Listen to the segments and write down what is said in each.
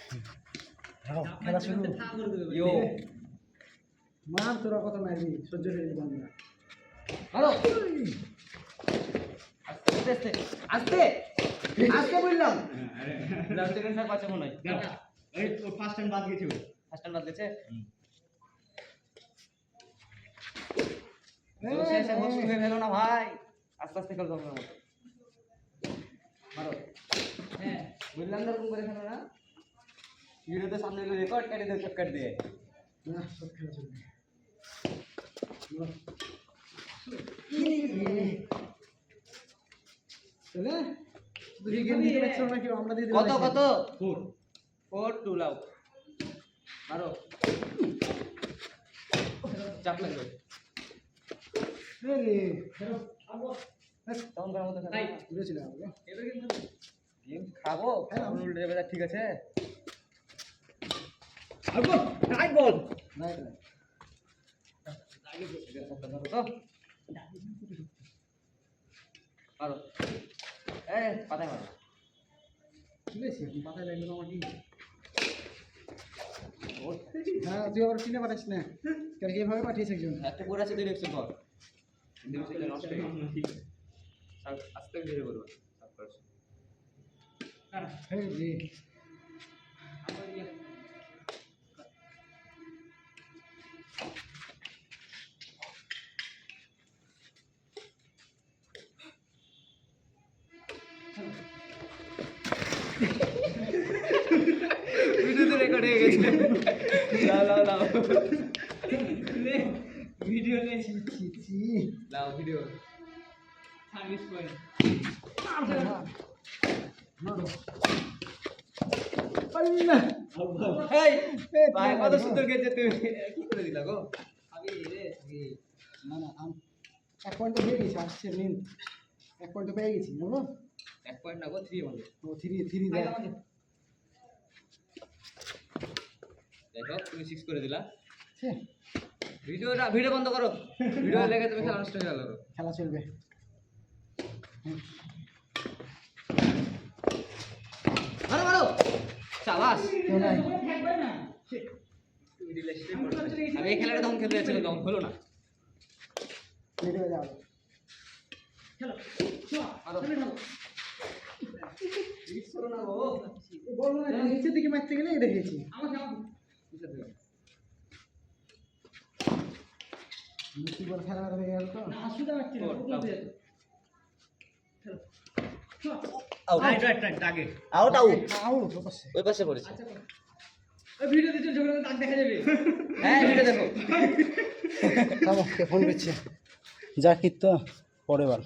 খেলা শুরু। ইয়ো মার তোরা কত মারবি সহ্য করে দিবি আমরা। হ্যালো আস্তে আস্তে আস্তে আস্তে বললাম লাস্ট সেকেন্ড স্যার পাঁচে মনে হয় এই তো ফার্স্ট টাইম বাদ গেছে ফার্স্ট টাইম বাদ গেছে এ, জোসে এসে এ, বসু হয়ে গেল না ভাই আস্তে আস্তে খেলতে হবে মারো হ্যাঁ বললাম না এরকম করে খেলো না ভিডিওতে সামনে রেকর্ড কেটে দিয়ে চক্কর দিয়ে না সব খেলা চলবে। চলে তুই গেম দিতে পারছ না কি আমরা দিয়ে কত কত 4 4 2 লাও মারো চাপ লাগবে রে খেলো তখন করার মতো ভাই দূরে চলে যাবো এবার গেম খাবো আমরা উল্টে যাবে ঠিক আছে আগো টাইট বল নাই তো মারো এ পাতায় মারো চলেছি এখন পাতায় লাগলো আমাকে। হ্যাঁ তুই আবার কিনে পাঠাস না কারণ এইভাবে পাঠিয়েছে একজন। একটা করে আছে ডিরেকশন কর ডিরেকশন নষ্ট হয়ে গেছে আস্তে ধীরে করো এই রে ভিডিওতে রেকর্ড হয়ে গেছে লাও লাও লাও ভিডিও নে ছি লাও ভিডিও সার্ভিস পয়েন্ট মারো আল্লাহ এই ভাই কত সুন্দর গেছে তুমি কি করে দিলা গো আমি রে আমি না না এক পয়েন্ট পেয়ে গেছি আসছে নিন এক পয়েন্ট পেয়ে গেছি বলো এক পয়েন্ট না গো 3 বলে ও থ্রি দেখ দেখো তুমি 6 করে দিলা ছে, ভিডিও বন্ধ করো ভিডিও লেগে তুমি খেলা নষ্ট হয়ে গেল খেলা চলবে মারো মারো শাবাশ কেউ নাই আমি এই খেলাটা তখন খেলতে যাচ্ছিলাম তখন হলো না লেটে হয়ে যাবে মারো মিস করো না গো বলবো না নিচের দিকে মারতে গেলে এটা খেয়েছি কিসের দিকে কি বল খেলা হয়ে গেল তো রাইট রাইট রাইট আগে আউট আউট আউট অবশ্যই ওই পাশে পড়েছে ভিডিওতে চলছে ওখানে দাগ দেখা যাবে হ্যাঁ ভিডিও দেখো থামো কে ফোন করছে যা কি তো পরে বল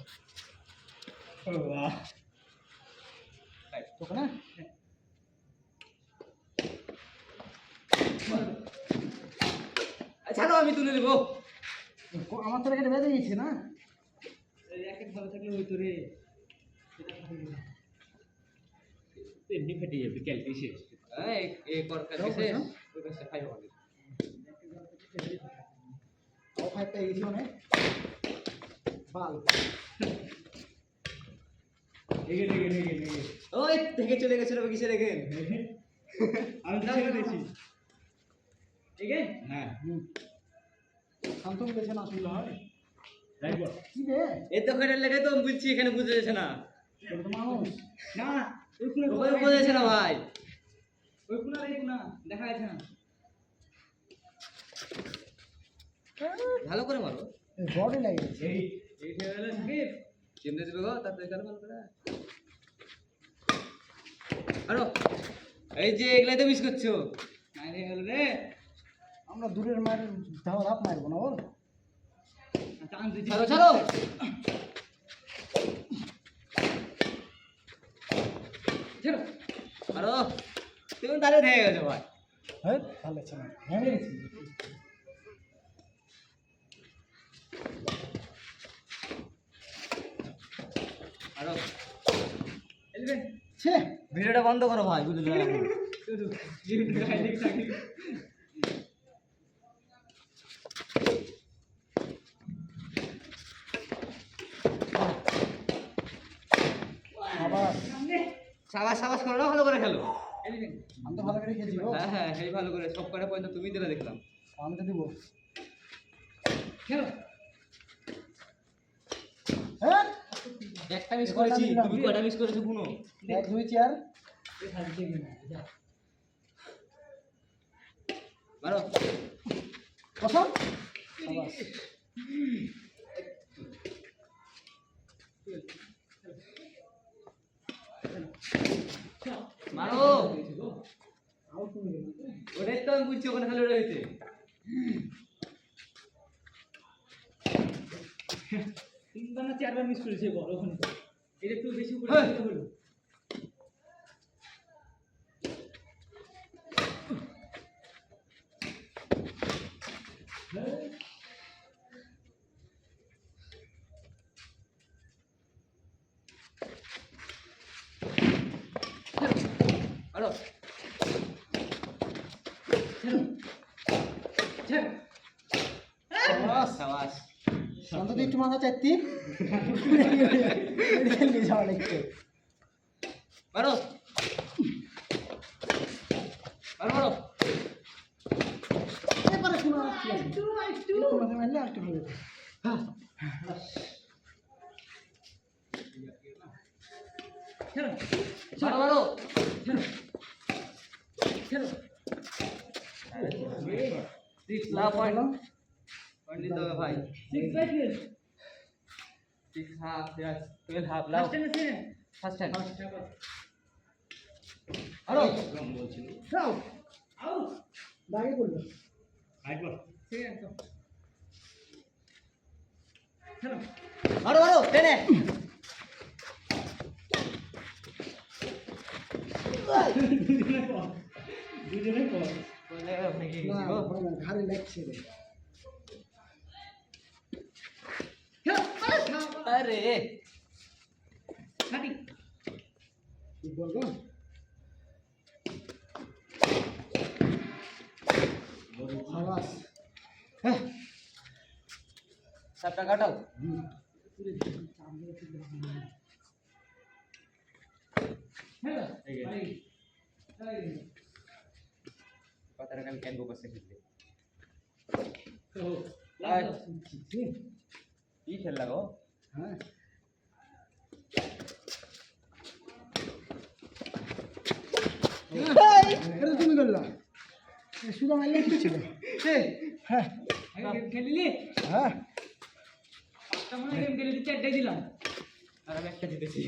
বাহ তোকে না ছাড়ো আমি তুলে নেবো আমার তো এখানে বেঁধে গেছে না এক এক ভালো থাকলে হইতো রে এমনি ফেটে যাবে ক্যালকি শেষ এই এই কর কাছে ওই পাশে খাই হবে ও ফাইভ পেয়ে গেছি মানে বাল এগে এগে এগে এগে ওই থেকে চলে গেছিল কিসে রেখে আমি তো ছেড়ে দিয়েছি এগে হ্যাঁ শান্ত বলেছে না শুনলে হয় রাইট বল কি রে এই তো খেলে লেগে তো আমি বুঝছি এখানে বুঝে যাচ্ছে না তোর তো মানুষ না ওই কোণে ওই বুঝে যাচ্ছে না ভাই ওই কোণা রে কোণা দেখা যাচ্ছে না ভালো করে মারো বডি লাগে গেছে এই এই খেলা সাকিব কেমনে দিবে গো তাড়াতাড়ি কারো ভালো করে আরো এই যে এগুলাই তো মিস করছো মাইরে গেল রে আমরা দূরের মায়ের ধাওয়া ধাপ মারবো না বল টান দিছি ছাড়ো ছাড়ো ছাড়ো আরো তুমি তাহলে হয়ে গেছো ভাই হ্যাঁ ভালো আছে না ভেঙে গেছি আরো এলবেন ছে ভিডিওটা বন্ধ করো ভাই বুঝলে শুধু জিম খাইলে সাকিব আবার সাবাস সাবাস করো না ভালো করে খেলো এলবেন আমি তো ভালো করে খেলছি গো। হ্যাঁ হ্যাঁ সেই ভালো করে সব কটা পয়েন্ট তুমি দিলে দেখলাম। আমি তো দিব। খেলো হ্যাঁ একটা মিস করেছি, তুমি কটা মিস করেছো বুনো? 1 2 4 এই হাত দিয়ে না যা মারো। কসম শাবাশ মারো। আউট তুমি ওটাই তো আমি বুঝছি ওখানে খালি ওটা হয়েছে। তিনবার না চারবার মিস করেছে বল ওখানে তো এটা একটু বেশি উপরে হ্যাঁ। দিতে হলো মারো। খেলো খেলো শাবাশ শাবাশ। অন্তত একটু মাথা চাইতি মেডিকেল নিয়ে যাওয়া লাগছে মারো। মারো মারো। এবারে শোনো একটু মাথা মারলে আর একটু ভালো হতো। খেলো মারো মারো। খেলো খেলো লাভ পয়েন্ট। পয়েন্ট দিতে হবে ভাই। 6 বাই 12 6 হাফ, 12 হাফ লাভ। ফার্স্ট টাইম আছে ফার্স্ট টাইম। ফার্স্ট টাইম মারো। যাও আউট দাগে পড়লো সেকেন্ড তো খেলো মারো মারো টেনে। দুজনে কর বলে ভেঙে না গেছি গো। হয় না ঘাড়ে লাগছে রে খেলো আরে হাঁটি কি বলবো শাবাশ হ্যাঁ সাপটা কাটাও। খেলো এই যে। এই কথাটা আমি ক্যান করতে খেলতে। তো আর কি খেললা গো? হ্যাঁ এটা তো তুমি করলা শুধু মারলে একটু ছিল হ্যাঁ আমি গেম খেলিলি হ্যাঁ পাঁচটা মনে গেম খেলি 4টাই দিলাম আর আমি একটা জিতেছি।